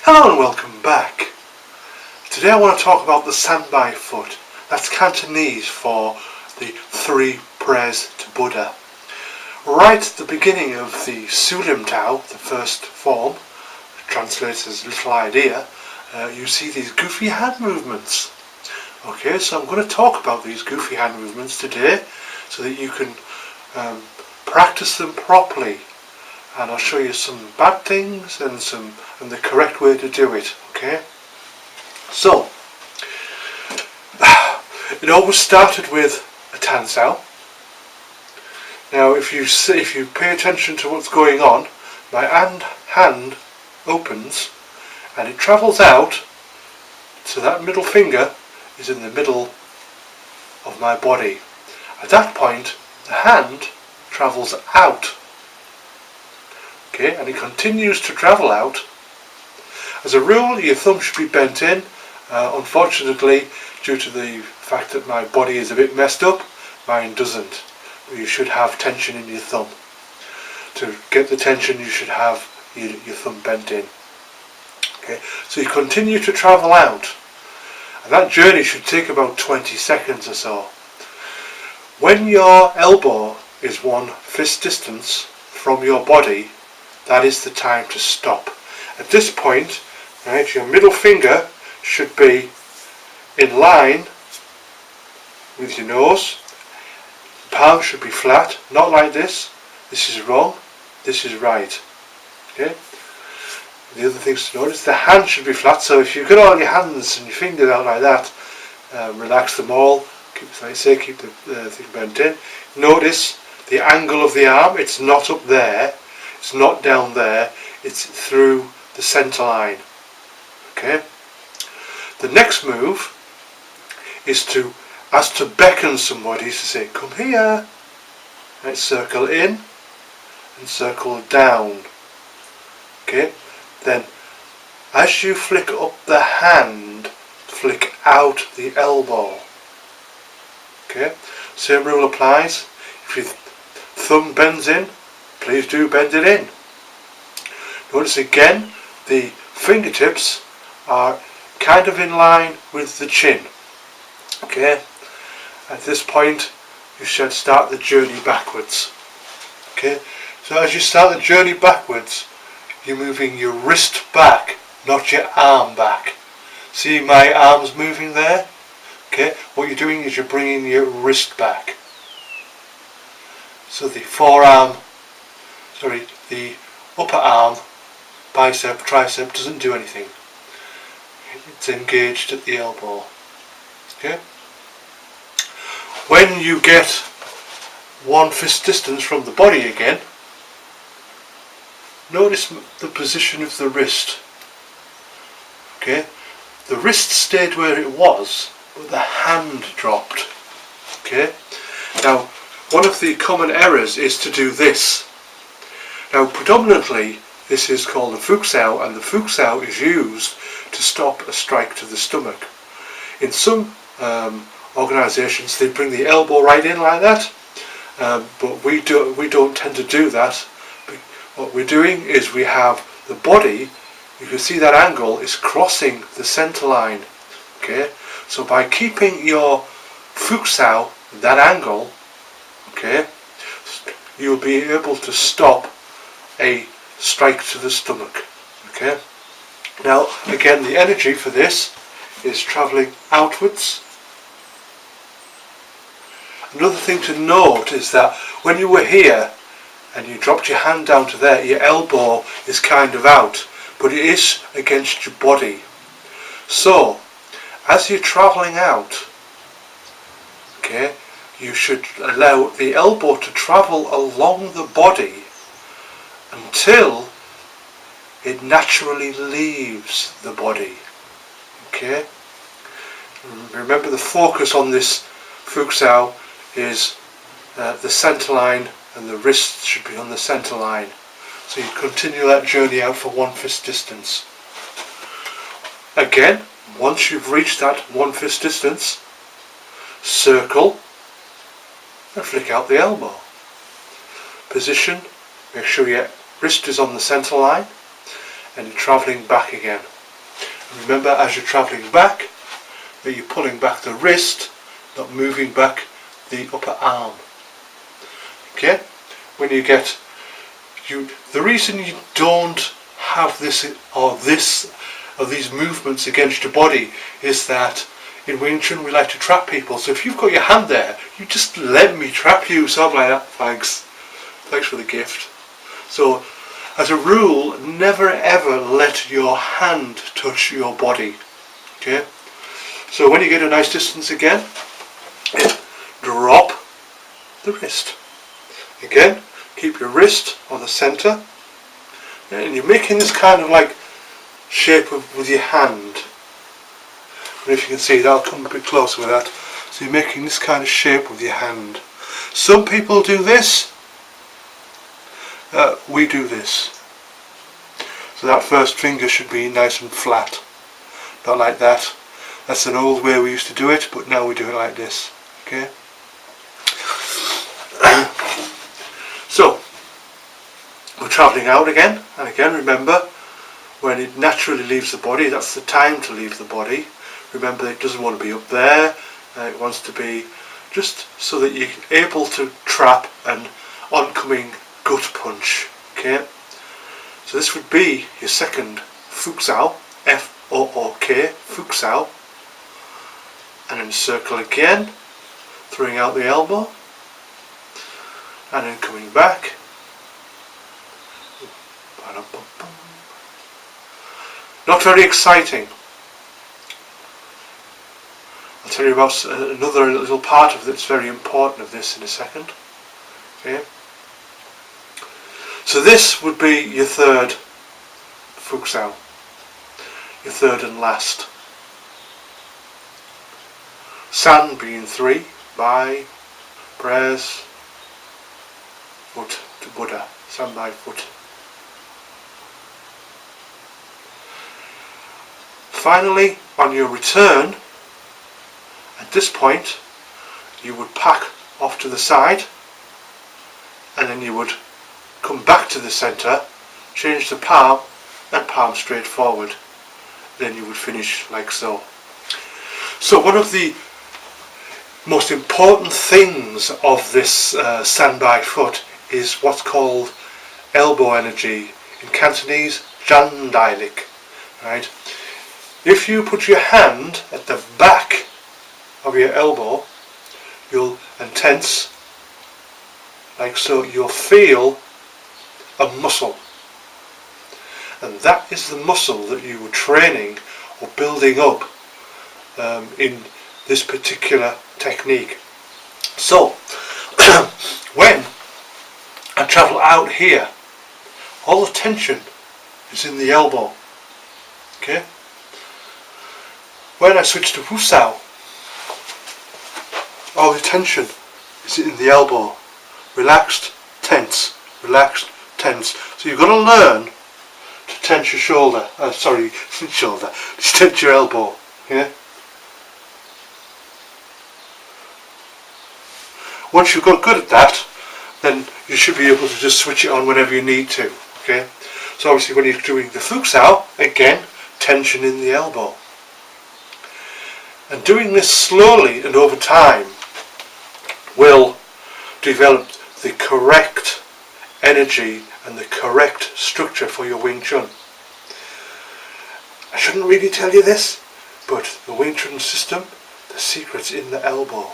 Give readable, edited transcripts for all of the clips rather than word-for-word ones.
Hello and welcome back. Today I want to talk about the Bai Fut. That's Cantonese for the 3 prayers to Buddha. Right at the beginning of the Sulim Tao, the first form, translates as little idea, you see these goofy hand movements. Okay, so I'm going to talk about these goofy hand movements today so that you can practice them properly. And I'll show you some bad things and the correct way to do it. Okay. So it always started with a tansao. Now, if you pay attention to what's going on, my hand opens and it travels out, so that middle finger is in the middle of my body. At that point, the hand travels out. Okay, and it continues to travel out. As a rule, your thumb should be bent in. Unfortunately, due to the fact that my body is a bit messed up, mine doesn't. You should have tension in your thumb. To get the tension, you should have your thumb bent in. Okay, so you continue to travel out, and that journey should take about 20 seconds or so. When your elbow is 1 fist distance from your body, that is the time to stop. At this point, right, your middle finger should be in line with your nose. The palm should be flat, not like this. This is wrong, this is right. Okay. The other things to notice, the hand should be flat, so if you've got all your hands and your fingers out like that, relax them all, keep the thing bent in. Notice the angle of the arm, it's not up there, it's not down there, it's through the centre line. Okay. The next move is to beckon somebody to say, come here. Right, circle in and circle down. Okay. Then as you flick up the hand, flick out the elbow. Okay. Same rule applies. If your thumb bends in, please do bend it in. Notice again, the fingertips are kind of in line with the chin. Okay. At this point, you should start the journey backwards. Okay. So as you start the journey backwards, you're moving your wrist back, not your arm back. See my arms moving there? Okay. What you're doing is you're bringing your wrist back. So the the upper arm, bicep, tricep doesn't do anything. It's engaged at the elbow. Okay. When you get 1 fist distance from the body again, notice the position of the wrist. Okay. The wrist stayed where it was, but the hand dropped. Okay. Now, one of the common errors is to do this. Now, predominantly, this is called a fuksao, and the fuksao is used to stop a strike to the stomach. In some organisations, they bring the elbow right in like that, but we don't tend to do that. What we're doing is we have the body. You can see that angle is crossing the centre line. Okay, so by keeping your fuksao at that angle, okay, you'll be able to stop a strike to the stomach. Okay. Now again, the energy for this is travelling outwards. Another thing to note is that when you were here and you dropped your hand down to there, your elbow is kind of out, but it is against your body. So as you're travelling out, okay, you should allow the elbow to travel along the body until it naturally leaves the body. Okay. Remember, the focus on this fuksao is the centre line, and the wrist should be on the centre line. So you continue that journey out for 1 fist distance. Again, once you've reached that 1 fist distance, circle and flick out the elbow. Position, make sure your wrist is on the centre line, and you're travelling back again. And remember, as you're travelling back, that you're pulling back the wrist, not moving back the upper arm. Okay? When you get, the reason you don't have this or these movements against your body is that in Wing Chun we like to trap people. So if you've got your hand there, you just let me trap you. So I'm like that, thanks for the gift. So as a rule, never ever let your hand touch your body. Okay? So when you get a nice distance again, drop the wrist. Again, keep your wrist on the centre, and you're making this kind of like shape with your hand. And if you can see, I'll come a bit closer with that. So you're making this kind of shape with your hand. Some people do this. We do this. So that first finger should be nice and flat, not like that. That's an old way we used to do it, but now we do it like this. Okay. So we're travelling out again, and again remember, when it naturally leaves the body, that's the time to leave the body. Remember, it doesn't want to be up there, it wants to be just so that you're able to trap an oncoming gut punch. Okay, so this would be your second Fuk Sao, F-O-O-K, Fuk Sao, and then circle again, throwing out the elbow, and then coming back. Not very exciting. I'll tell you about another little part of that's very important of this in a second. Okay. So this would be your third Fuk Sao, your third and last. San being 3, Bai, prayers, Fut to Buddha, San Bai Fut. Finally, on your return, at this point, you would pack off to the side, and then you would come back to the centre, change the palm, and palm straight forward. Then you would finish like so. So one of the most important things of this San Bai Fut is what's called elbow energy. In Cantonese, Jan Dai Lik. Right? If you put your hand at the back of your elbow, and tense, like so, you'll feel a muscle. And that is the muscle that you were training or building up in this particular technique. So, when I travel out here, all the tension is in the elbow. Okay? When I switch to Fu Sao, all the tension is in the elbow. Relaxed, tense, relaxed, tense. So you've got to learn to tense your shoulder. Just tense your elbow. Yeah. Once you've got good at that, then you should be able to just switch it on whenever you need to. Okay. So obviously, when you're doing the Fuk Sao, again, tension in the elbow. And doing this slowly and over time will develop the correct energy and the correct structure for your Wing Chun. I shouldn't really tell you this, but the Wing Chun system, the secret's in the elbow.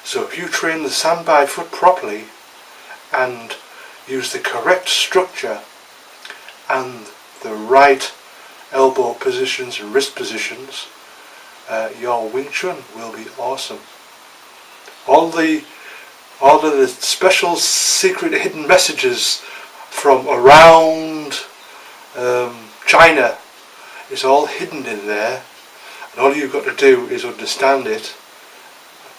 So if you train the San Bai Fut properly and use the correct structure and the right elbow positions and wrist positions, your Wing Chun will be awesome. All of the special secret hidden messages from around China is all hidden in there, and all you've got to do is understand it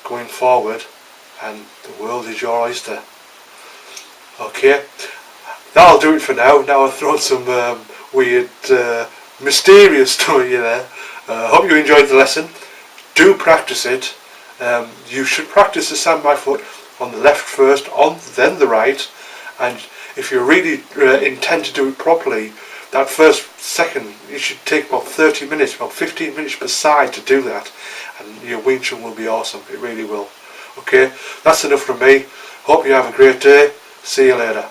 going forward, and the world is your oyster. Okay, that'll do it for now. Now I've thrown some weird mysterious stuff in there. Hope you enjoyed the lesson. Do practice it. You should practice the San Bai Fut on the left first, then the right, and if you really intend to do it properly, that first second, you should take about 30 minutes, about 15 minutes per side to do that, and your Wing Chun will be awesome. It really will. Okay, that's enough from me. Hope you have a great day. See you later.